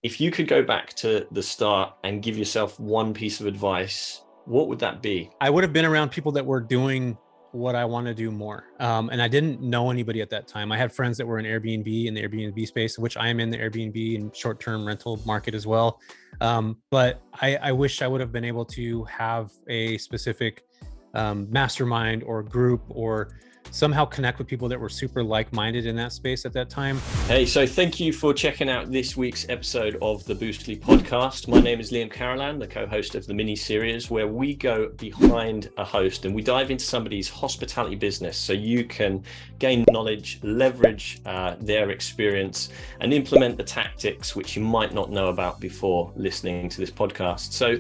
If you could go back to the start and give yourself one piece of advice, what would that be? I would have been around people that were doing what I want to do more. And I didn't know anybody at that time. I had friends that were in Airbnb, in the Airbnb space, which I am in the Airbnb and short-term rental market as well. But I wish I would have been able to have a specific mastermind or group, or somehow connect with people that were super like-minded in that space at that time. Hey, so thank you for checking out this week's episode of the Boostly podcast. My name is Liam Carolan, the co-host of the mini-series where we go behind a host and we dive into somebody's hospitality business so you can gain knowledge, leverage their experience, and implement the tactics which you might not know about before listening to this podcast. So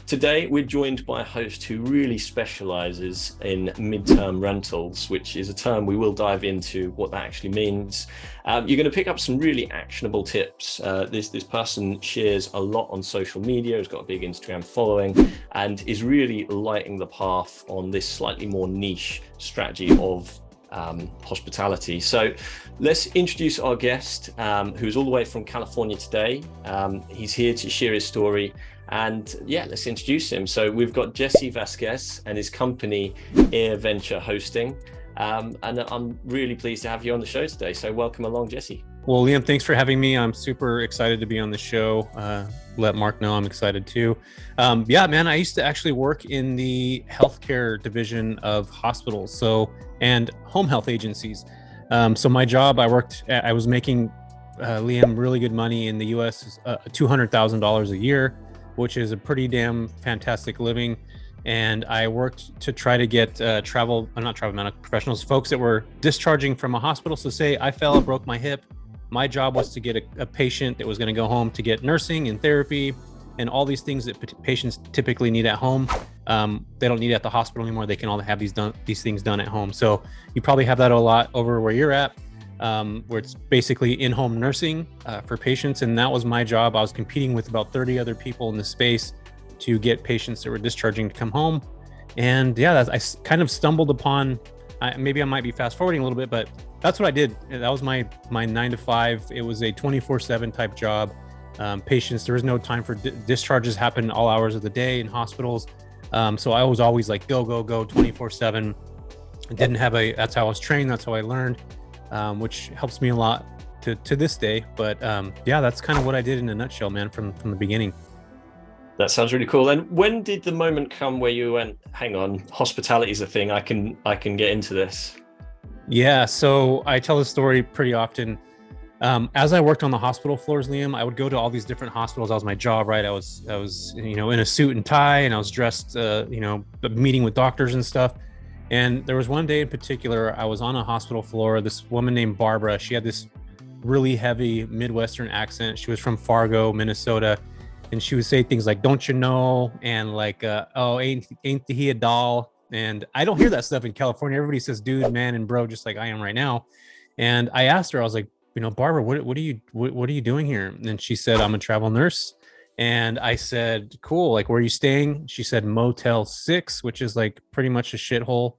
today, we're joined by a host who really specializes in midterm rentals, which is a term we will dive into what that actually means. You're going to pick up some really actionable tips. This person shares a lot on social media, has got a big Instagram following, and is really lighting the path on this slightly more niche strategy of hospitality. So let's introduce our guest, who's all the way from California today. He's here to share his story. And yeah, let's introduce him. So we've got Jesse Vasquez and his company Air Venture Hosting. And I'm really pleased to have you on the show today. So welcome along, Jesse. Well, Liam, thanks for having me. I'm super excited to be on the show. Let Mark know I'm excited too. Yeah, man, I used to actually work in the healthcare division of hospitals, and home health agencies. So my job, I was making, Liam, really good money in the US, $200,000 a year, which is a pretty damn fantastic living. And I worked to try to get not travel medical professionals, folks that were discharging from a hospital. So say I fell, broke my hip. My job was to get a patient that was going to go home to get nursing and therapy and all these things that patients typically need at home. They don't need it at the hospital anymore. They can all have these things done at home. So you probably have that a lot over where you're at, where it's basically in-home nursing for patients. And that was my job. I was competing with about 30 other people in the space to get patients that were discharging to come home. And yeah, I kind of stumbled upon, maybe I might be fast forwarding a little bit, but that's what I did. That was my 9 to 5. It was a 24/7 type job. Patients, there was no time for discharges, happen all hours of the day in hospitals. So I was always like, go, 24/7. That's how I was trained. That's how I learned, which helps me a lot to this day. But yeah, that's kind of what I did in a nutshell, man, from the beginning. That sounds really cool. And when did the moment come where you went, hang on, hospitality is a thing, I can get into this? Yeah, so I tell this story pretty often. As I worked on the hospital floors, Liam, I would go to all these different hospitals. That was my job, right? I was in a suit and tie, and I was dressed, meeting with doctors and stuff. And there was one day in particular, I was on a hospital floor. This woman named Barbara, she had this really heavy Midwestern accent. She was from Fargo, Minnesota. And she would say things like, don't you know? And like, oh, ain't he a doll? And I don't hear that stuff in California. Everybody says dude, man, and bro, just like I am right now. And I asked her, I was like, Barbara, what are you doing here? And she said, I'm a travel nurse. And I said, cool. Like, where are you staying? She said, Motel 6, which is like pretty much a shithole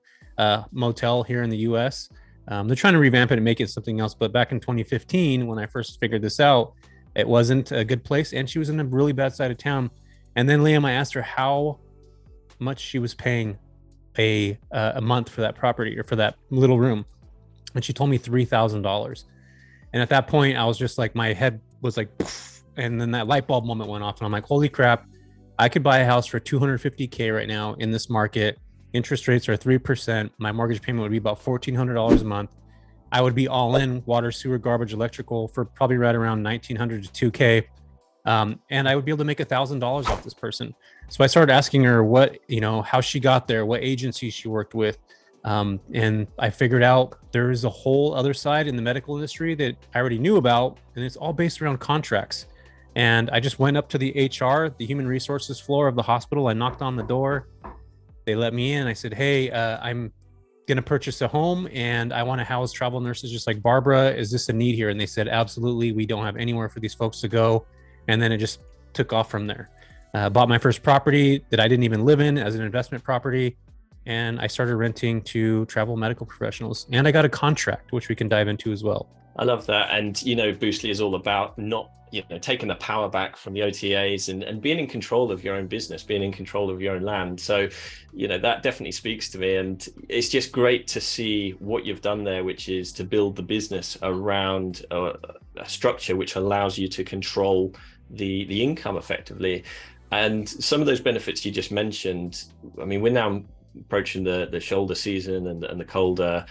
motel here in the US. They're trying to revamp it and make it something else. But back in 2015, when I first figured this out, it wasn't a good place, and she was in a really bad side of town. And then, Liam, I asked her how much she was paying a month for that property or for that little room, and she told me $3,000. And at that point, I was just like, my head was like, poof, and then that light bulb moment went off, and I'm like, holy crap! I could buy a house for $250K right now in this market. Interest rates are 3%. My mortgage payment would be about $1,400 a month. I would be all in water, sewer, garbage, electrical for probably right around $1,900 to $2K. And I would be able to make $1,000 off this person. So I started asking her how she got there, what agency she worked with. And I figured out there is a whole other side in the medical industry that I already knew about, and it's all based around contracts. And I just went up to the HR, the human resources floor of the hospital. I knocked on the door. They let me in. I said, hey, I'm going to purchase a home and I want to house travel nurses just like Barbara. Is this a need here? And they said, absolutely. We don't have anywhere for these folks to go. And then it just took off from there. Bought my first property that I didn't even live in as an investment property. And I started renting to travel medical professionals. And I got a contract, which we can dive into as well. I love that. And, Boostly is all about not, taking the power back from the OTAs and being in control of your own business, being in control of your own land. So, that definitely speaks to me. And it's just great to see what you've done there, which is to build the business around a structure which allows you to control the income effectively. And some of those benefits you just mentioned, I mean, we're now approaching the shoulder season and the colder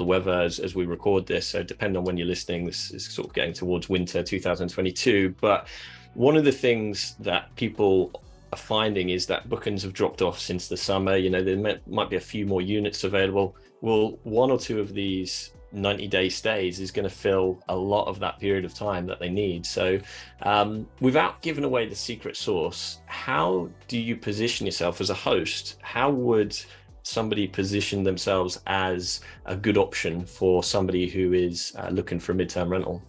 weather as we record this. So depending on when you're listening, this is sort of getting towards winter 2022. But one of the things that people are finding is that bookings have dropped off since the summer. There might be a few more units available. Well, one or two of these 90-day stays is going to fill a lot of that period of time that they need. So without giving away the secret sauce, how do you position yourself as a host? How would somebody position themselves as a good option for somebody who is looking for a midterm rental?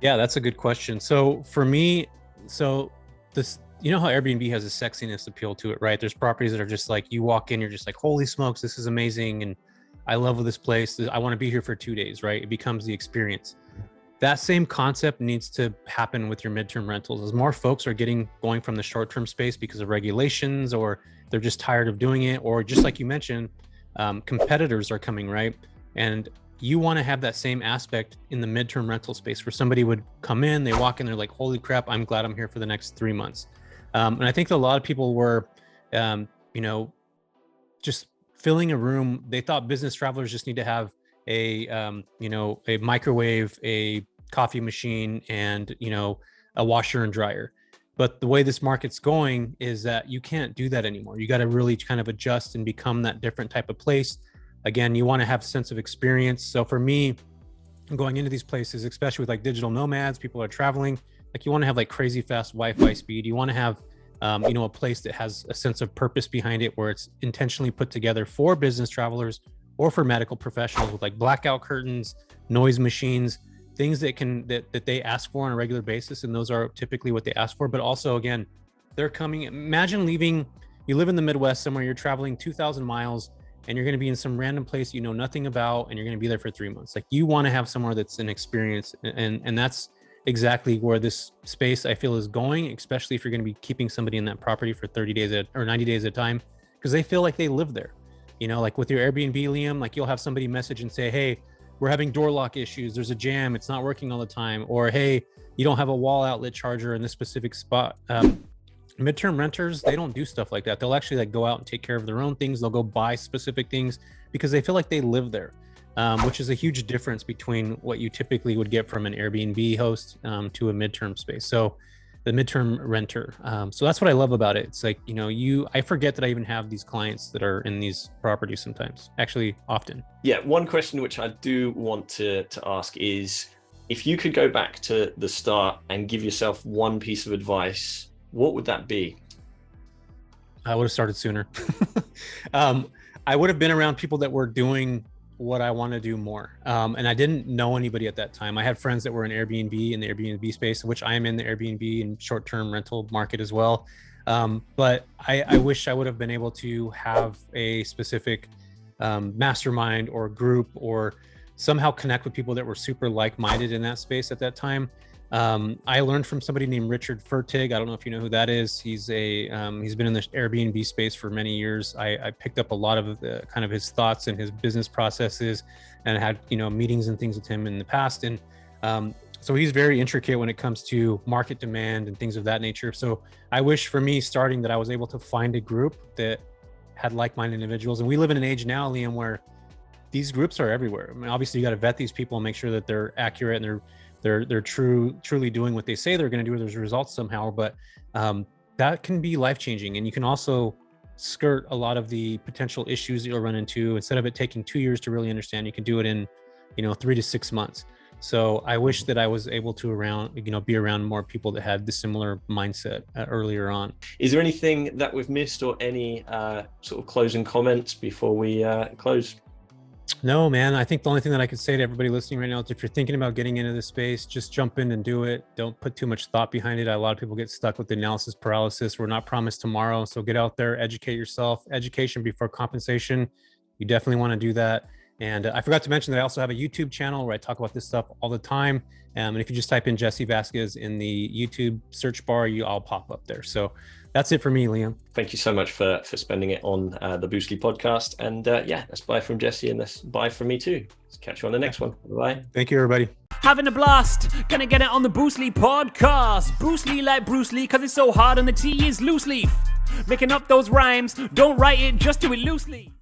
Yeah, that's a good question. So for me, this, how Airbnb has a sexiness appeal to it, right? There's properties that are just like, you walk in, you're just like, holy smokes, this is amazing. And I love this place. I want to be here for 2 days, right? It becomes the experience. That same concept needs to happen with your midterm rentals. As more folks are going from the short-term space because of regulations, or they're just tired of doing it, or just like you mentioned, competitors are coming, right? And you want to have that same aspect in the midterm rental space where somebody would come in, they walk in, they're like, holy crap, I'm glad I'm here for the next 3 months. And I think that a lot of people were, just filling a room. They thought business travelers just need to have a microwave, a coffee machine, and, a washer and dryer. But the way this market's going is that you can't do that anymore. You got to really kind of adjust and become that different type of place. Again, you want to have a sense of experience. So for me, going into these places, especially with like digital nomads, people are traveling, like you want to have like crazy fast Wi-Fi speed. You want to have a place that has a sense of purpose behind it, where it's intentionally put together for business travelers or for medical professionals, with like blackout curtains, noise machines, things that they ask for on a regular basis. And those are typically what they ask for. But also, again, they're coming. Imagine you live in the Midwest somewhere, you're traveling 2,000 miles and you're going to be in some random place you know nothing about, and you're going to be there for 3 months. Like, you want to have somewhere that's an experience. And that's exactly where this space, I feel, is going, especially if you're going to be keeping somebody in that property for 30 days or 90 days at a time, because they feel like they live there. Like with your Airbnb, Liam, like you'll have somebody message and say, hey, we're having door lock issues. There's a jam. It's not working all the time. Or, hey, you don't have a wall outlet charger in this specific spot. Midterm renters, they don't do stuff like that. They'll actually like go out and take care of their own things. They'll go buy specific things because they feel like they live there. Which is a huge difference between what you typically would get from an Airbnb host to a midterm space. So the midterm renter. So that's what I love about it. It's like, I forget that I even have these clients that are in these properties sometimes, actually often. Yeah. One question which I do want to ask is, if you could go back to the start and give yourself one piece of advice, what would that be? I would have started sooner. I would have been around people that were doing what I want to do more. And I didn't know anybody at that time. I had friends that were in Airbnb, in the Airbnb space, which I am in the Airbnb and short-term rental market as well. But I wish I would have been able to have a specific mastermind or group, or somehow connect with people that were super like-minded in that space at that time. I learned from somebody named Richard Fertig. I don't know if you know who that is. He's been in the Airbnb space for many years. I picked up a lot of the kind of his thoughts and his business processes, and had, meetings and things with him in the past. And so he's very intricate when it comes to market demand and things of that nature. So I wish for me starting that I was able to find a group that had like-minded individuals. And we live in an age now, Liam, where these groups are everywhere. I mean, obviously you got to vet these people and make sure that they're accurate and they're truly doing what they say they're going to do. There's results somehow, but that can be life-changing. And you can also skirt a lot of the potential issues that you'll run into. Instead of it taking 2 years to really understand, you can do it in 3 to 6 months. So I wish that I was able to be around more people that had the similar mindset earlier on. Is there anything that we've missed, or any sort of closing comments before we close? No, man. I think the only thing that I could say to everybody listening right now is, if you're thinking about getting into this space, just jump in and do it. Don't put too much thought behind it. A lot of people get stuck with the analysis paralysis. We're not promised tomorrow. So get out there, educate yourself. Education before compensation. You definitely want to do that. And I forgot to mention that I also have a YouTube channel where I talk about this stuff all the time. And if you just type in Jesse Vasquez in the YouTube search bar, I'll pop up there. So that's it for me, Liam. Thank you so much for spending it on the Boostly podcast. And that's bye from Jesse, and that's bye from me too. Let's catch you on the next one. Bye. Thank you, everybody. Having a blast, gonna get it on the Boostly podcast. Boostly like Bruce Lee, cause it's so hard and the T is loose leaf. Making up those rhymes, don't write it, just do it loosely.